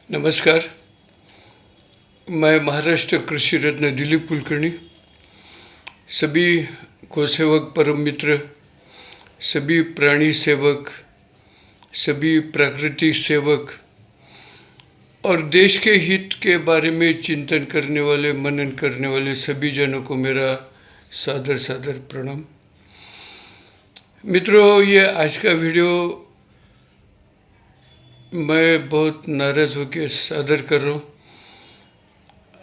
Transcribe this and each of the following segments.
नमस्कार। मैं महाराष्ट्र कृषि रत्न दिलीप कुलकर्णी सभी गौसेवक परम मित्र, सभी प्राणी सेवक, सभी प्राकृतिक सेवक और देश के हित के बारे में चिंतन करने वाले, मनन करने वाले सभी जनों को मेरा सादर सादर प्रणाम। मित्रों, ये आज का वीडियो मैं बहुत नाराज़ होकर सादर कर रहा हूँ।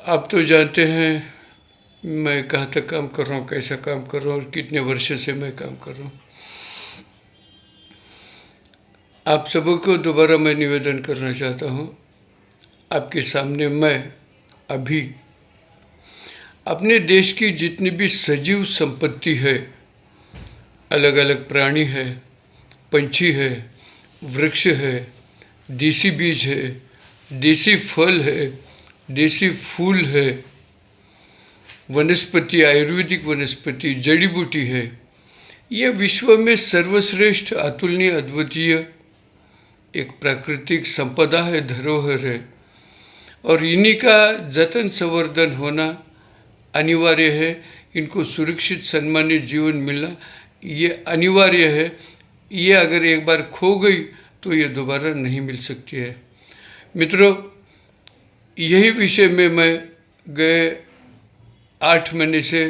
आप तो जानते हैं मैं कहाँ तक काम कर रहा हूँ, कैसा काम कर रहा हूँ और कितने वर्ष से मैं काम कर रहा हूँ। आप सबको दोबारा मैं निवेदन करना चाहता हूँ, आपके सामने मैं अभी अपने देश की जितनी भी सजीव संपत्ति है, अलग अलग प्राणी है, पंछी है, वृक्ष है, देसी बीज है, देसी फल है, देसी फूल है, वनस्पति, आयुर्वेदिक वनस्पति, जड़ी बूटी है, ये विश्व में सर्वश्रेष्ठ, अतुलनीय, अद्वितीय एक प्राकृतिक संपदा है, धरोहर है और इन्हीं का जतन संवर्धन होना अनिवार्य है। इनको सुरक्षित सम्मानित जीवन मिलना ये अनिवार्य है। ये अगर एक बार खो गई तो ये दोबारा नहीं मिल सकती है। मित्रों, यही विषय में मैं गए 8 महीने से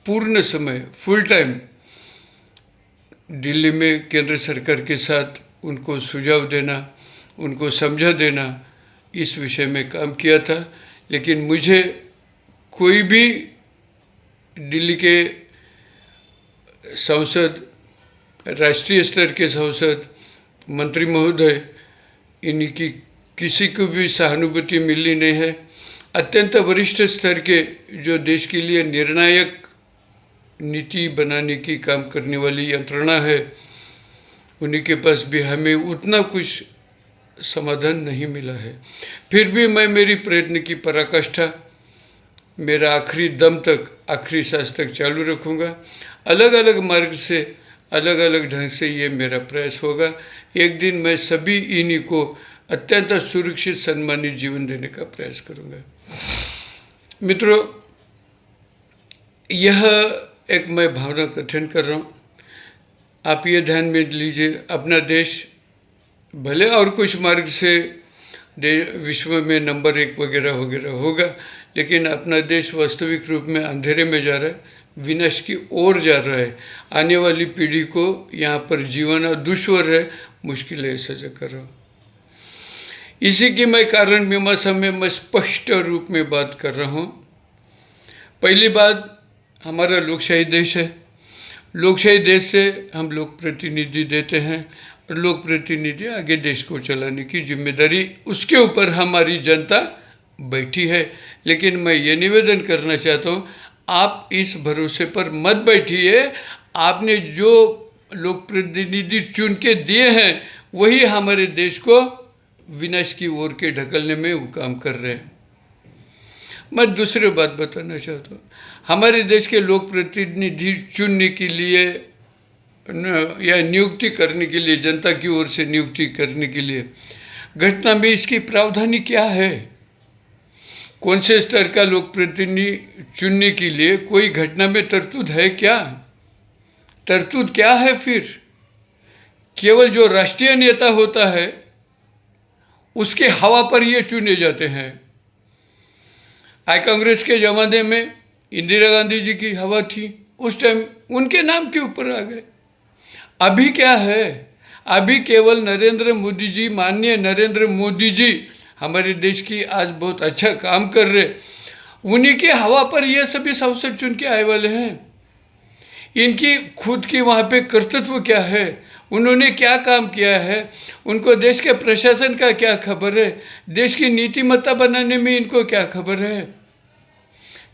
पूर्ण समय फुल टाइम दिल्ली में केंद्र सरकार के साथ उनको सुझाव देना, उनको समझा देना, इस विषय में काम किया था। लेकिन मुझे कोई भी दिल्ली के सांसद, राष्ट्रीय स्तर के सांसद, मंत्री महोदय, इनकी किसी को भी सहानुभूति मिली नहीं है। अत्यंत वरिष्ठ स्तर के जो देश के लिए निर्णायक नीति बनाने की काम करने वाली यंत्रणा है, उन्हीं के पास भी हमें उतना कुछ समाधान नहीं मिला है। फिर भी मैं मेरी प्रयत्न की पराकाष्ठा मेरा आखिरी दम तक, आखिरी सांस तक चालू रखूँगा। अलग अलग मार्ग से, अलग अलग ढंग से ये मेरा प्रयास होगा। एक दिन मैं सभी इन्हीं को अत्यंत सुरक्षित, सम्मानित जीवन देने का प्रयास करूँगा। मित्रों, यह एक मैं भावना कथन कर रहा हूँ, आप ये ध्यान में लीजिए। अपना देश भले और कुछ मार्ग से विश्व में नंबर 1 वगैरह वगैरह होगा, लेकिन अपना देश वास्तविक रूप में अंधेरे में जा रहा है, विनाश की ओर जा रहा है। आने वाली पीढ़ी को यहाँ पर जीवन दुश्वार है, मुश्किल है, सजा कर रहा हूँ। इसी की मैं कारण मीमांसा में मैं स्पष्ट रूप में बात कर रहा हूँ। पहली बात, हमारा लोकशाही देश है। लोकशाही देश से हम लोक प्रतिनिधि देते हैं और लोक प्रतिनिधि आगे देश को चलाने की जिम्मेदारी उसके ऊपर हमारी जनता बैठी है। लेकिन मैं ये निवेदन करना चाहता हूँ, आप इस भरोसे पर मत बैठिए। आपने जो लोक प्रतिनिधि चुन के दिए हैं वही हमारे देश को विनाश की ओर के ढकलने में वो काम कर रहे हैं। मैं दूसरी बात बताना चाहता हूँ, हमारे देश के लोक प्रतिनिधि चुनने के लिए या नियुक्ति करने के लिए, जनता की ओर से नियुक्ति करने के लिए घटना में इसकी प्रावधानी क्या है? कौन से स्तर का लोक प्रतिनिधि चुनने के लिए कोई घटना में तरतूद है क्या? तरतूद क्या है फिर? केवल जो राष्ट्रीय नेता होता है उसके हवा पर ये चुने जाते हैं। कांग्रेस के जमाने में इंदिरा गांधी जी की हवा थी, उस टाइम उनके नाम के ऊपर आ गए। अभी क्या है? अभी केवल नरेंद्र मोदी जी, माननीय नरेंद्र मोदी जी हमारे देश की आज बहुत अच्छा काम कर रहे, उन्हीं के हवा पर ये सभी सांसद चुन के आए वाले हैं। इनकी खुद की वहाँ पे कर्तव्य क्या है, उन्होंने क्या काम किया है, उनको देश के प्रशासन का क्या खबर है, देश की नीतिमत्ता बनाने में इनको क्या खबर है?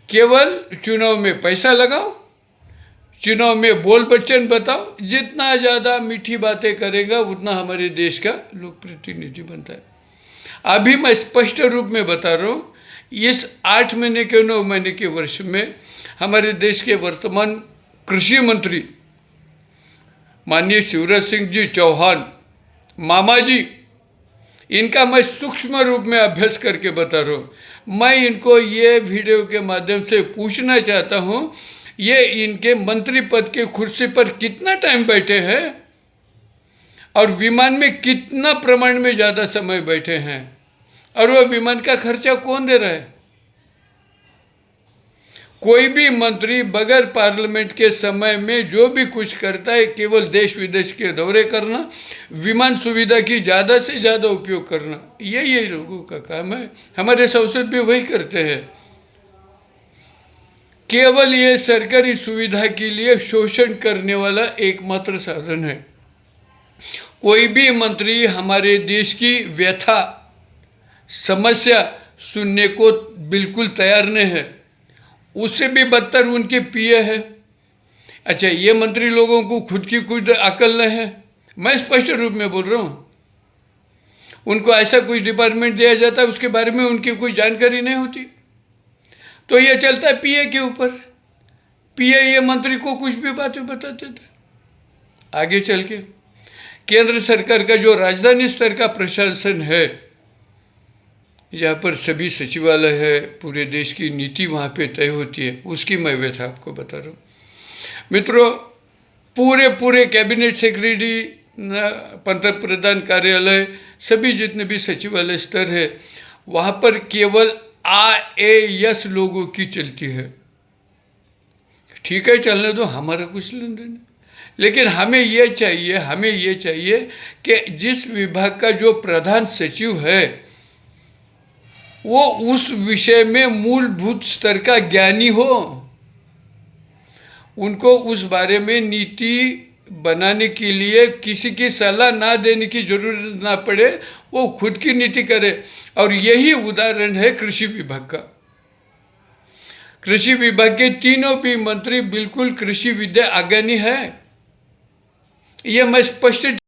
केवल चुनाव में पैसा लगाओ, चुनाव में बोल बच्चन बताओ, जितना ज़्यादा मीठी बातें करेगा उतना हमारे देश का लोक प्रतिनिधि बनता है। अभी मैं स्पष्ट रूप में बता रहा हूँ, इस 8 महीने के 9 महीने के वर्ष में हमारे देश के वर्तमान कृषि मंत्री माननीय शिवराज सिंह जी चौहान, मामा जी, इनका मैं सूक्ष्म रूप में अभ्यास करके बता रहा हूँ। मैं इनको ये वीडियो के माध्यम से पूछना चाहता हूँ, ये इनके मंत्री पद के कुर्सी पर कितना टाइम बैठे हैं और विमान में कितना प्रमाण में ज़्यादा समय बैठे हैं, और वह विमान का खर्चा कौन दे रहा है? कोई भी मंत्री बगैर पार्लियामेंट के समय में जो भी कुछ करता है, केवल देश विदेश के दौरे करना, विमान सुविधा की ज़्यादा से ज़्यादा उपयोग करना, यही लोगों का काम है। हमारे सांसद भी वही करते हैं। केवल ये सरकारी सुविधा के लिए शोषण करने वाला एकमात्र साधन है। कोई भी मंत्री हमारे देश की व्यथा, समस्या सुनने को बिल्कुल तैयार नहीं है। उससे भी बदतर उनके पीए है। अच्छा, ये मंत्री लोगों को खुद की खुद अकल नहीं है। मैं स्पष्ट रूप में बोल रहा हूँ, उनको ऐसा कोई डिपार्टमेंट दिया जाता है, उसके बारे में उनकी कोई जानकारी नहीं होती, तो ये चलता है पीए के ऊपर। पीए ये मंत्री को कुछ भी बातें बताते थे। आगे चल के केंद्र सरकार का जो राजधानी स्तर का प्रशासन है, जहाँ पर सभी सचिवालय है, पूरे देश की नीति वहाँ पे तय होती है, उसकी मैं व्यथा आपको बता रहा हूँ। मित्रों, पूरे कैबिनेट सेक्रेटरी, पंतप्रधान कार्यालय, सभी जितने भी सचिवालय स्तर है, वहाँ पर केवल IAS लोगों की चलती है। ठीक है, चलने दो, हमारा कुछ लेन देन नहीं। लेकिन हमें ये चाहिए कि जिस विभाग का जो प्रधान सचिव है, वो उस विषय में मूलभूत स्तर का ज्ञानी हो। उनको उस बारे में नीति बनाने के लिए किसी की सलाह ना देने की जरूरत ना पड़े, वो खुद की नीति करे। और यही उदाहरण है कृषि विभाग का। कृषि विभाग के तीनों भी मंत्री बिल्कुल कृषि विद्या अज्ञानी है। यह मैं स्पष्ट